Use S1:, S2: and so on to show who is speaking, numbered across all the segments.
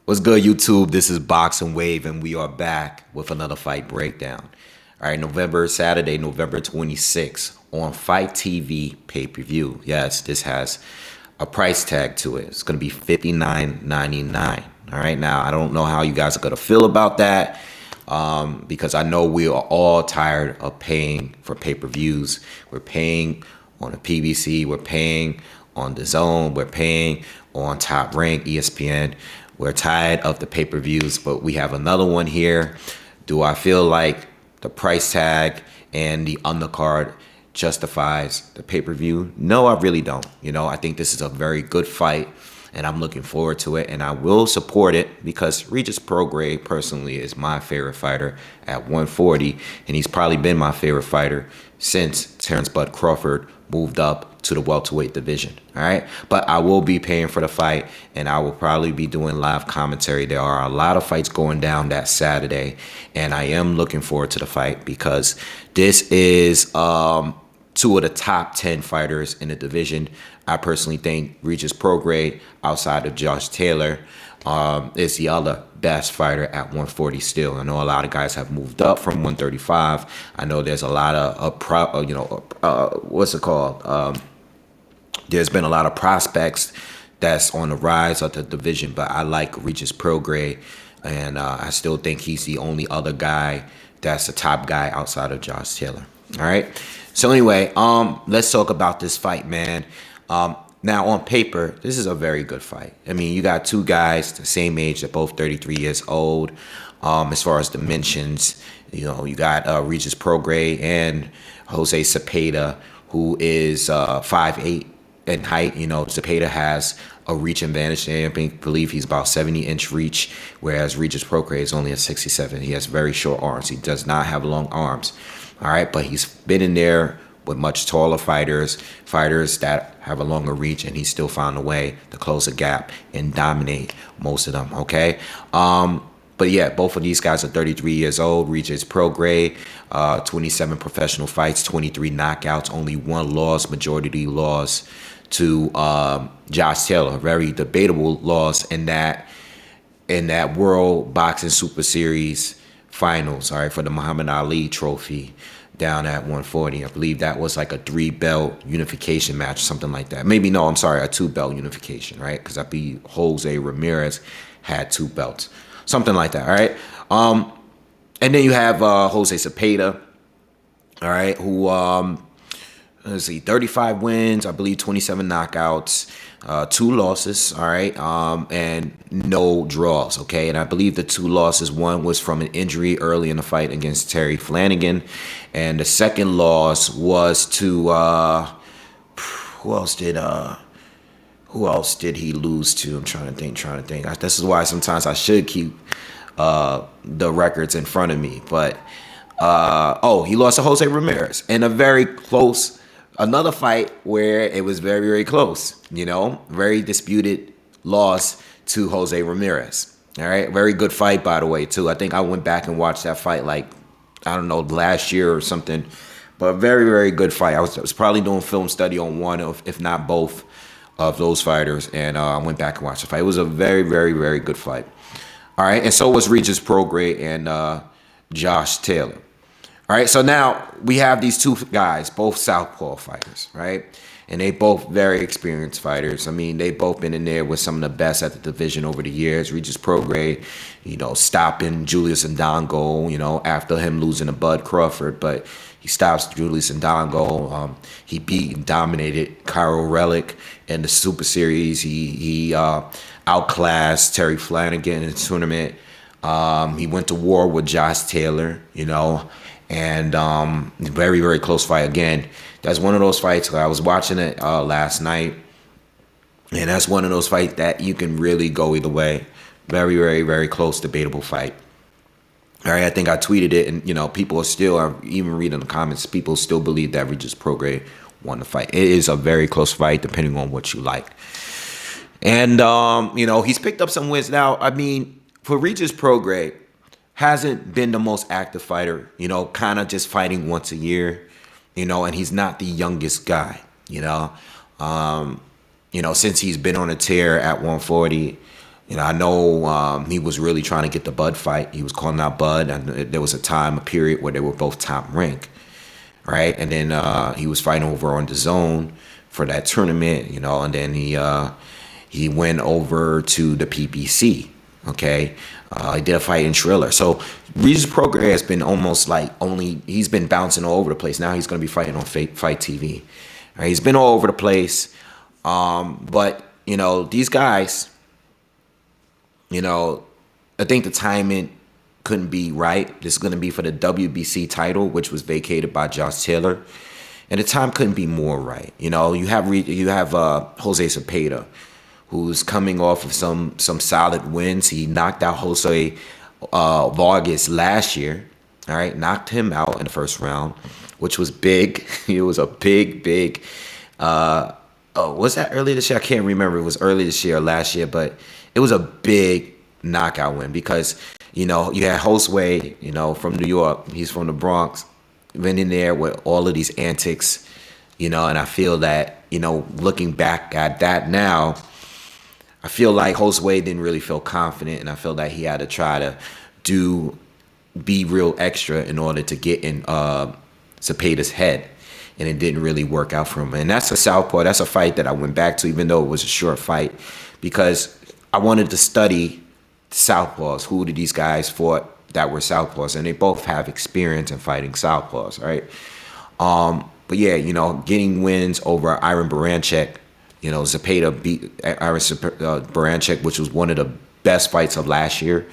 S1: What's good, YouTube? This is Boxingwave, and we are back with another fight breakdown. All right, Saturday, November 26th on Fight TV pay-per-view. Yes, this has a price tag to it. It's going to be $59.99. All right, now I don't know how you guys are going to feel about that because I know we are all tired of paying for pay-per-views. We're paying on the PBC. We're paying on the Zone. We're paying on Top Rank, ESPN. We're tired of the pay-per-views, but we have another one here. Do I feel like the price tag and the undercard justifies the pay-per-view? No, I really don't. I think this is a very good fight, and I'm looking forward to it, and I will support it because Regis Prograis personally is my favorite fighter at 140, and he's probably been my favorite fighter since Terrence Bud Crawford moved up to the welterweight division. All right, but I will be paying for the fight, and I will probably be doing live commentary. There are a lot of fights going down that Saturday, and I am looking forward to the fight because this is two of the top 10 fighters in the division. I personally think Regis Prograis, outside of Josh Taylor, is the other best fighter at 140 still. I know a lot of guys have moved up from 135. I know there's a lot of there's been a lot of prospects that's on the rise of the division, but I like Regis Prograis, and I still think he's the only other guy that's the top guy outside of Josh Taylor. All right. So anyway, let's talk about this fight, man. Now, on paper, this is a very good fight. I mean, you got two guys the same age. They're both 33 years old. As far as dimensions, you got Regis Prograis and Jose Zepeda, who is 5'8" in height. Zepeda has a reach advantage. I believe he's about 70-inch reach, whereas Regis Prograis is only at 67. He has very short arms. He does not have long arms. All right, but he's been in there with much taller fighters that have a longer reach, and he still found a way to close the gap and dominate most of them, okay? But yeah, both of these guys are 33 years old. Regis Prograis, 27 professional fights, 23 knockouts, only one loss, majority loss to Josh Taylor. Very debatable loss in that World Boxing Super Series finals, all right, for the Muhammad Ali trophy down at 140. I believe that was like a 3-belt unification match, something like that. Maybe, no, I'm sorry, a 2-belt unification, right? Because I believe Jose Ramirez had 2 belts. Something like that, all right? And then you have Jose Zepeda, all right, who, let's see, 35 wins, I believe 27 knockouts, 2 losses, all right, and no draws, okay? And I believe the 2 losses, one was from an injury early in the fight against Terry Flanagan, and the second loss was to who else did he lose to? I'm trying to think. This is why sometimes I should keep the records in front of me. But he lost to Jose Ramirez in a very close, another fight where it was very, very close. Very disputed loss to Jose Ramirez. All right, very good fight, by the way, too. I think I went back and watched that fight last year or something. But a very, very good fight. I was probably doing film study on one of, if not both, of those fighters, and I went back and watched the fight. It was a very, very, very good fight. All right, and so was Regis Prograis and Josh Taylor. All right, so now we have these two guys, both southpaw fighters, right? And they both very experienced fighters. I mean, they both been in there with some of the best at the division over the years. Regis Prograis, stopping Julius Ndongo, after him losing to Bud Crawford, but he stops Julius Ndongo. He beat and dominated Cairo Relic in the Super Series. He outclassed Terry Flanagan in the tournament. He went to war with Josh Taylor, and very, very close fight again. That's one of those fights. I was watching it last night, and that's one of those fights that you can really go either way. Very, very, very close, debatable fight. All right, I think I tweeted it, and people are still, even reading the comments, people still believe that Regis Prograis won the fight. It is a very close fight, depending on what you like. And he's picked up some wins now. I mean, for Regis Prograis, hasn't been the most active fighter. Kind of just fighting once a year. And he's not the youngest guy. Since he's been on a tear at 140. I know he was really trying to get the Bud fight. He was calling out Bud, and there was a period where they were both top rank, right? And then he was fighting over on the Zone for that tournament, and then he went over to the PPC. Okay, he did a fight in Triller. So Regis Prograis has been almost like he's been bouncing all over the place. Now he's going to be fighting on Fight TV. Right? He's been all over the place, but these guys. I think the timing couldn't be right. This is going to be for the WBC title, which was vacated by Josh Taylor, and the time couldn't be more right. You have Jose Zepeda, who's coming off of some solid wins. He knocked out Jose Vargas last year. All right, knocked him out in the first round, which was big. It was a big. Was that early this year? I can't remember. It was early this year or last year, but it was a big knockout win because, you had Josue, from New York. He's from the Bronx. Went in there with all of these antics, and I feel that, looking back at that now, I feel like Josue didn't really feel confident, and I feel that he had to try to be real extra in order to get in Zepeda's head. And it didn't really work out for him. And that's a southpaw. That's a fight that I went back to, even though it was a short fight, because I wanted to study southpaws. Who did these guys fought that were southpaws? And they both have experience in fighting southpaws, right? But yeah, getting wins over Iron Baranchek. Zepeda beat Iron Baranchek, which was one of the best fights of last year.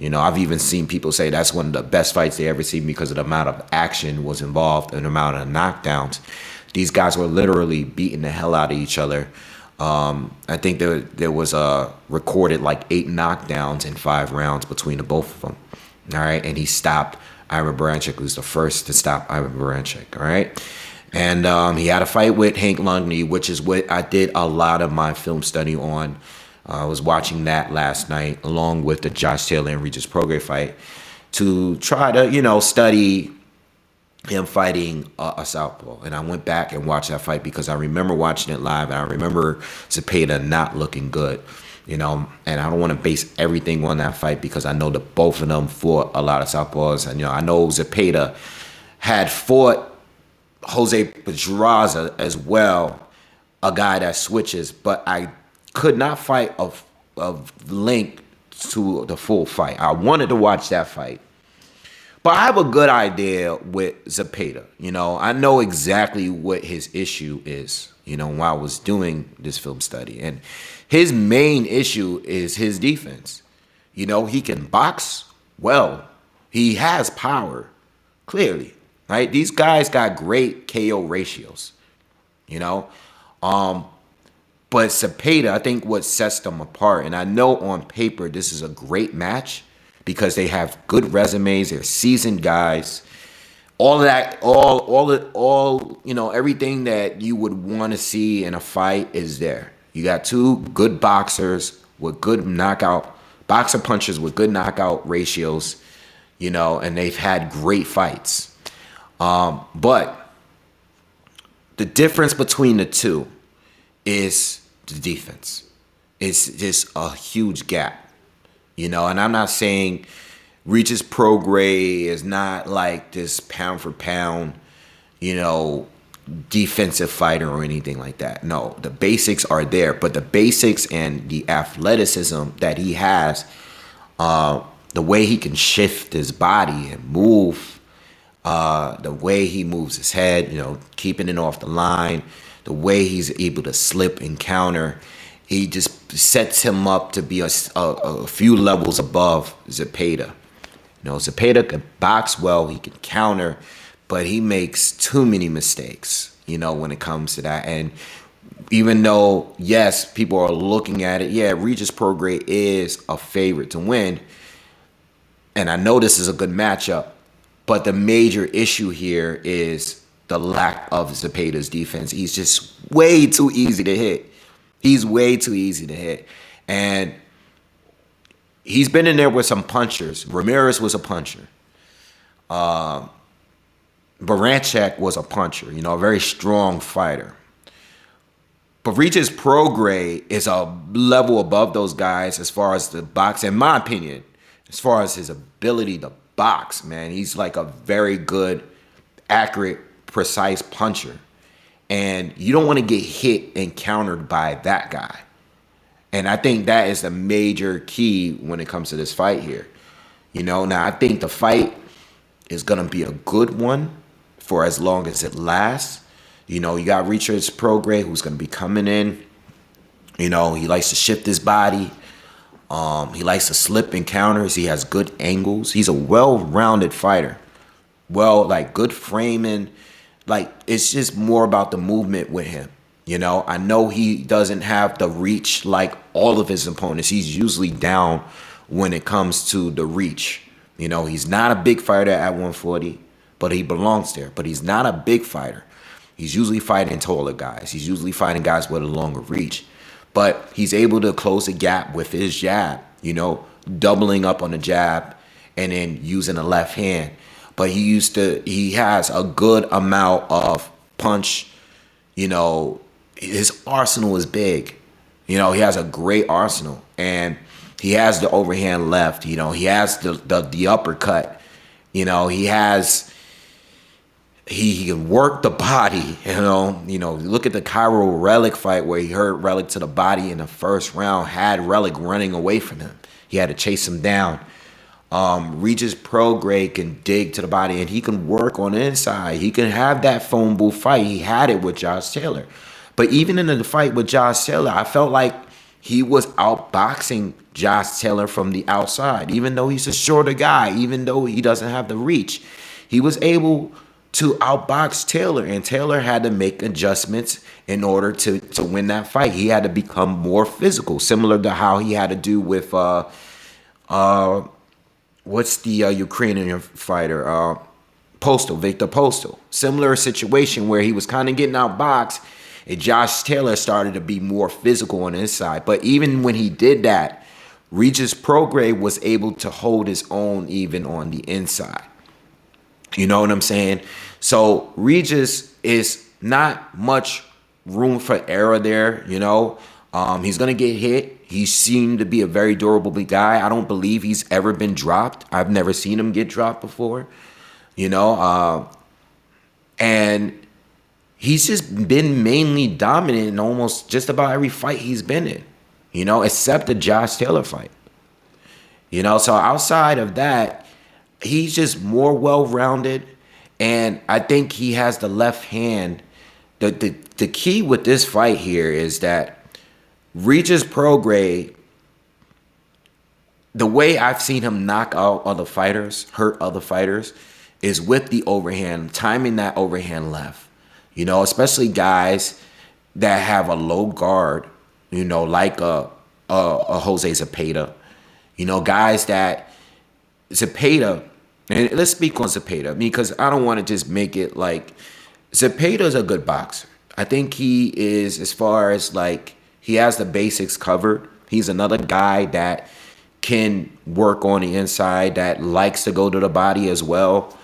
S1: I've even seen people say that's one of the best fights they ever seen because of the amount of action was involved and the amount of knockdowns. These guys were literally beating the hell out of each other. I think there was recorded like 8 knockdowns in 5 rounds between the both of them. All right, and he stopped Ivan Baranchik, who's the first to stop Ivan Baranchik. All right, and he had a fight with Hank Lungney, which is what I did a lot of my film study on. I was watching that last night along with the Josh Taylor and Regis Prograis fight to try to, study him fighting a southpaw. And I went back and watched that fight because I remember watching it live, and I remember Zepeda not looking good, and I don't want to base everything on that fight because I know that both of them fought a lot of southpaws. And, I know Zepeda had fought Jose Pedraza as well, a guy that switches, but I could not fight of link to the full fight. I wanted to watch that fight. But I have a good idea with Zepeda. I know exactly what his issue is, while I was doing this film study. And his main issue is his defense. He can box well. He has power, clearly, right? These guys got great KO ratios, But Zepeda, I think what sets them apart, and I know on paper this is a great match because they have good resumes, they're seasoned guys. All of that, everything that you would want to see in a fight is there. You got 2 good boxers with good boxer punchers with good knockout ratios, and they've had great fights. But the difference between the two is the defense. It's just a huge gap, and I'm not saying Regis Prograis is not like this pound for pound, defensive fighter or anything like that. No, the basics are there, but the basics and the athleticism that he has, the way he can shift his body and move, the way he moves his head, keeping it off the line, the way he's able to slip and counter, he just sets him up to be a few levels above Zepeda. Zepeda can box well, he can counter, but he makes too many mistakes, when it comes to that. And even though, yes, people are looking at it, yeah, Regis Prograis is a favorite to win, and I know this is a good matchup, but the major issue here is the lack of Zepeda's defense. He's just way too easy to hit. He's way too easy to hit. And he's been in there with some punchers. Ramirez was a puncher. Baranchek was a puncher, a very strong fighter. But Prograis, he's been in there with some punchers. Ramirez was a puncher. Baranchek was a puncher. Baranchek was a puncher. Baranchek was a puncher. Baranchek was a puncher. Baranchek was a puncher. Baranchek was a puncher. Baranchek was a puncher. Baranchek was a puncher. Baranchek was a puncher. But Regis Prograis is a level above those guys as far as the box, in my opinion, as far as his ability to box, man. He's like a very good, accurate, precise puncher. And you don't want to get hit and countered by that guy. And I think that is a major key when it comes to this fight here. Now I think the fight is going to be a good one for as long as it lasts. You got Regis Prograis who's going to be coming in. He likes to shift his body. He likes to slip in counters. He has good angles. He's a well-rounded fighter. Good framing. It's just more about the movement with him. I know he doesn't have the reach like all of his opponents. He's usually down when it comes to the reach. He's not a big fighter at 140, but he belongs there. But he's not a big fighter. He's usually fighting taller guys. He's usually fighting guys with a longer reach. But he's able to close the gap with his jab, doubling up on the jab and then using the left hand. But he has a good amount of punch. His arsenal is big. He has a great arsenal. And he has the overhand left. He has the uppercut. He can work the body. Look at the Cairo Relic fight where he hurt Relic to the body in the first round, had Relic running away from him. He had to chase him down. Regis Prograis can dig to the body and he can work on the inside. He can have that phone booth fight. He had it with Josh Taylor. But even in the fight with Josh Taylor, I felt like he was outboxing Josh Taylor from the outside. Even though he's a shorter guy, even though he doesn't have the reach, he was able to outbox Taylor, and Taylor had to make adjustments in order to win that fight. He had to become more physical, similar to how he had to do with what's the Ukrainian fighter, Victor Postal. Similar situation where he was kind of getting outboxed, and Josh Taylor started to be more physical on his side. But even when he did that, Regis Prograis was able to hold his own even on the inside. You know what I'm saying? So Regis is not much room for error there. He's going to get hit. He seemed to be a very durable guy. I don't believe he's ever been dropped. I've never seen him get dropped before. And he's just been mainly dominant in almost just about every fight he's been in, except the Josh Taylor fight. So outside of that, he's just more well-rounded, and I think he has the left hand. The key with this fight here is that Regis Prograis, the way I've seen him knock out other fighters, hurt other fighters, is with the overhand, timing that overhand left. Especially guys that have a low guard, like a Jose Zepeda. Guys that Zepeda, and let's speak on Zepeda, because I don't want to just make it like Zepeda's a good boxer. I think he is, as far as he has the basics covered. He's another guy that can work on the inside, that likes to go to the body as well.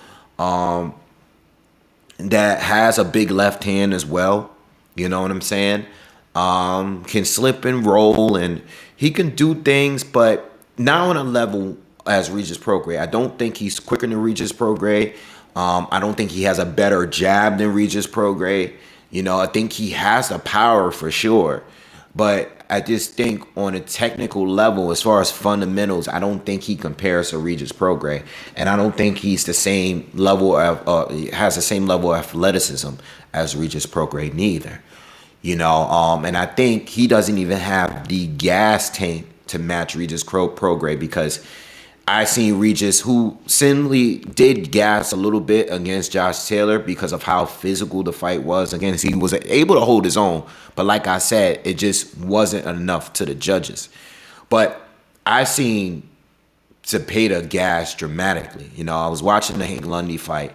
S1: That has a big left hand as well. You know what I'm saying? Can slip and roll, and he can do things, but not on a level as Regis Prograis. I don't think he's quicker than Regis Prograis. I don't think he has a better jab than Regis Prograis. I think he has the power for sure. But I just think on a technical level, as far as fundamentals, I don't think he compares to Regis Prograis. And I don't think he's the same level of, has the same level of athleticism as Regis Prograis neither. And I think he doesn't even have the gas tank to match Regis Prograis, because I seen Regis, who simply did gas a little bit against Josh Taylor because of how physical the fight was. Again, he was able to hold his own, but like I said, it just wasn't enough to the judges. But I seen Zepeda gas dramatically. I was watching the Hank Lundy fight,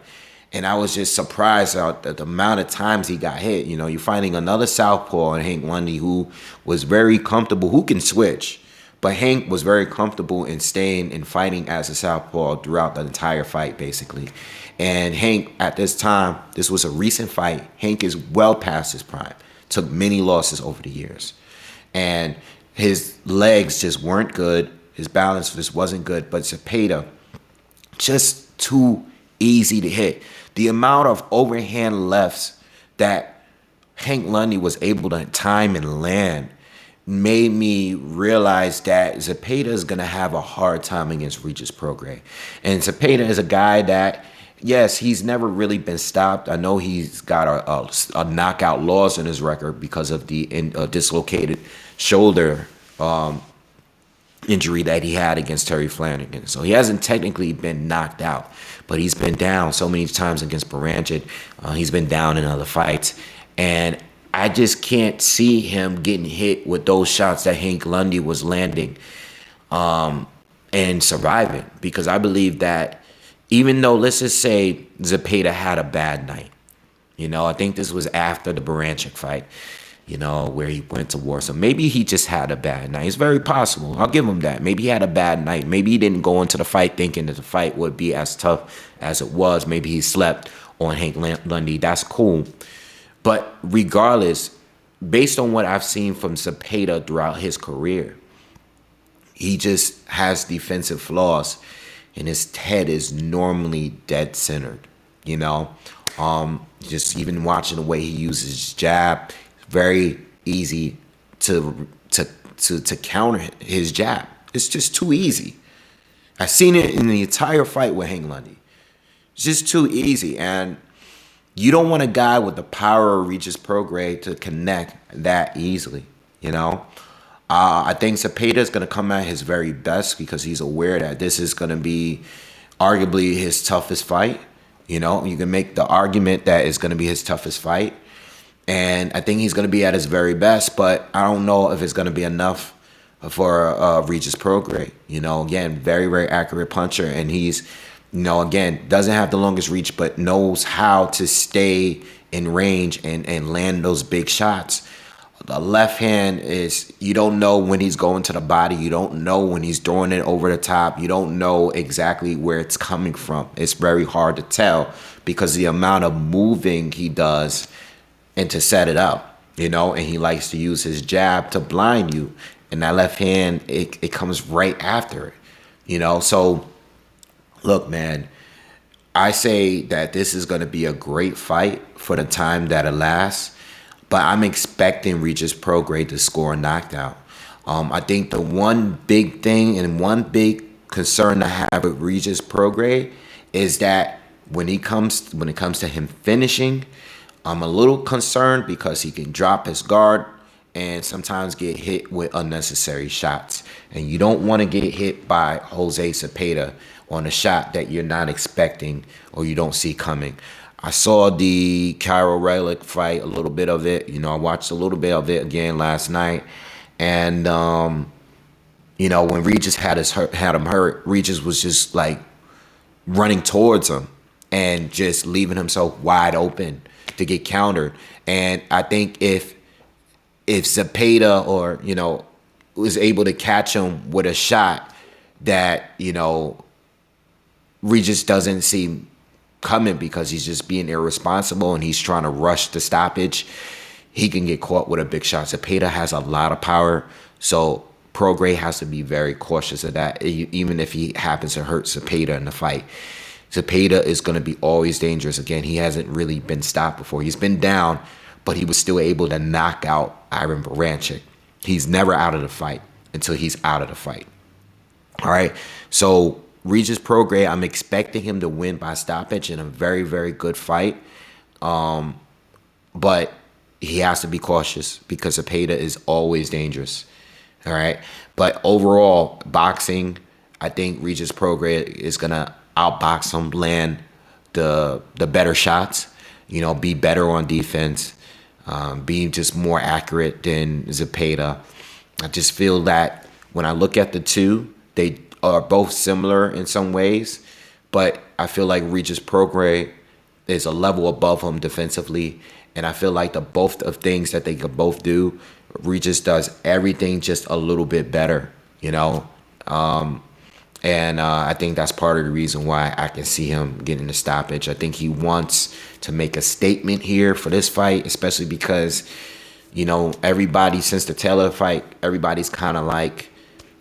S1: and I was just surprised at the amount of times he got hit. You're finding another southpaw in Hank Lundy who was very comfortable, who can switch. But Hank was very comfortable in staying and fighting as a southpaw throughout the entire fight, basically. And Hank, at this time, this was a recent fight. Hank is well past his prime. took many losses over the years. And his legs just weren't good. His balance just wasn't good. But Zepeda, just too easy to hit. The amount of overhand lefts that Hank Lundy was able to time and land made me realize that Zepeda is going to have a hard time against Regis Prograis. And Zepeda is a guy that, yes, he's never really been stopped. I know he's got a knockout loss in his record because of the dislocated shoulder injury that he had against Terry Flanagan. So he hasn't technically been knocked out, but he's been down so many times against Baranchik. He's been down in other fights. And I just can't see him getting hit with those shots that Hank Lundy was landing and surviving. Because I believe that even though, let's just say Zepeda had a bad night, I think this was after the Baranchik fight, where he went to war. So maybe he just had a bad night. It's very possible. I'll give him that. Maybe he had a bad night. Maybe he didn't go into the fight thinking that the fight would be as tough as it was. Maybe he slept on Hank Lundy. That's cool. But regardless, based on what I've seen from Zepeda throughout his career, he just has defensive flaws, and his head is normally dead centered. Just even watching the way he uses his jab, very easy to counter his jab. It's just too easy. I've seen it in the entire fight with Hank Lundy. It's just too easy, and you don't want a guy with the power of Regis Prograis to connect that easily, I think Zepeda is going to come at his very best because he's aware that this is going to be arguably his toughest fight. You can make the argument that it's going to be his toughest fight. And I think he's going to be at his very best, but I don't know if it's going to be enough for Regis Prograis. Again, very, very accurate puncher, and he's again, doesn't have the longest reach, but knows how to stay in range and land those big shots. The left hand is, you don't know when he's going to the body. You don't know when he's throwing it over the top. You don't know exactly where it's coming from. It's very hard to tell because the amount of moving he does and to set it up, and he likes to use his jab to blind you. And that left hand, it comes right after it, So look, man, I say that this is going to be a great fight for the time that it lasts, but I'm expecting Regis Prograis to score a knockout. I think the one big thing and one big concern I have with Regis Prograis is that when it comes to him finishing, I'm a little concerned because he can drop his guard and sometimes get hit with unnecessary shots. And you don't want to get hit by Jose Zepeda on a shot that you're not expecting or you don't see coming. I saw the Cairo Relic fight, a little bit of it. I watched a little bit of it again last night. And, when Regis had him hurt, Regis was just like running towards him and just leaving himself wide open to get countered. And I think if Zepeda was able to catch him with a shot that, Regis doesn't see coming because he's just being irresponsible and he's trying to rush the stoppage, he can get caught with a big shot. Zepeda has a lot of power, so Prograis has to be very cautious of that, even if he happens to hurt Zepeda in the fight. Zepeda is going to be always dangerous. Again, he hasn't really been stopped before. He's been down, but he was still able to knock out Ivan Baranchik. He's never out of the fight until he's out of the fight. All right, so Regis Prograis, I'm expecting him to win by stoppage in a very, very good fight. But he has to be cautious because Zepeda is always dangerous. All right. But overall, boxing, I think Regis Prograis is going to outbox him, land the better shots, be better on defense, be just more accurate than Zepeda. I just feel that when I look at the two, they are both similar in some ways, but I feel like Regis Prograis is a level above him defensively, and I feel like the both of things that they could both do, Regis does everything just a little bit better, and I think that's part of the reason why I can see him getting the stoppage. I think he wants to make a statement here for this fight, especially because You know, everybody since the Taylor fight, everybody's kind of like,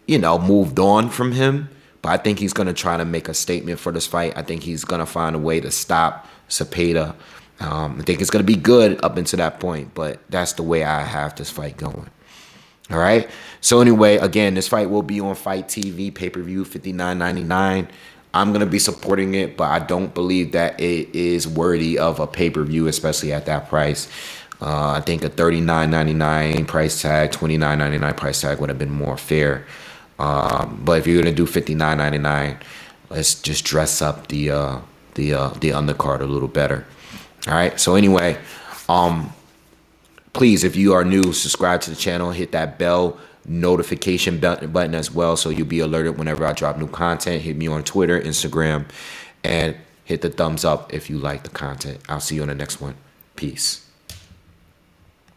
S1: you know, moved on from him. But I think he's gonna try to make a statement for this fight. I think he's gonna find a way to stop Zepeda. I think it's gonna be good up until that point, but that's the way I have this fight going. All right. So anyway, again, this fight will be on Fight TV pay-per-view, $59.99. I'm gonna be supporting it, but I don't believe that it is worthy of a pay-per-view, especially at that price. I think a $39.99 price tag, $29.99 price tag would have been more fair. But if you're gonna do $59.99, let's just dress up the undercard a little better. All right. So anyway, please, if you are new, subscribe to the channel, hit that bell notification button as well, so you'll be alerted whenever I drop new content. Hit me on Twitter, Instagram, and hit the thumbs up if you like the content. I'll see you on the next one. Peace.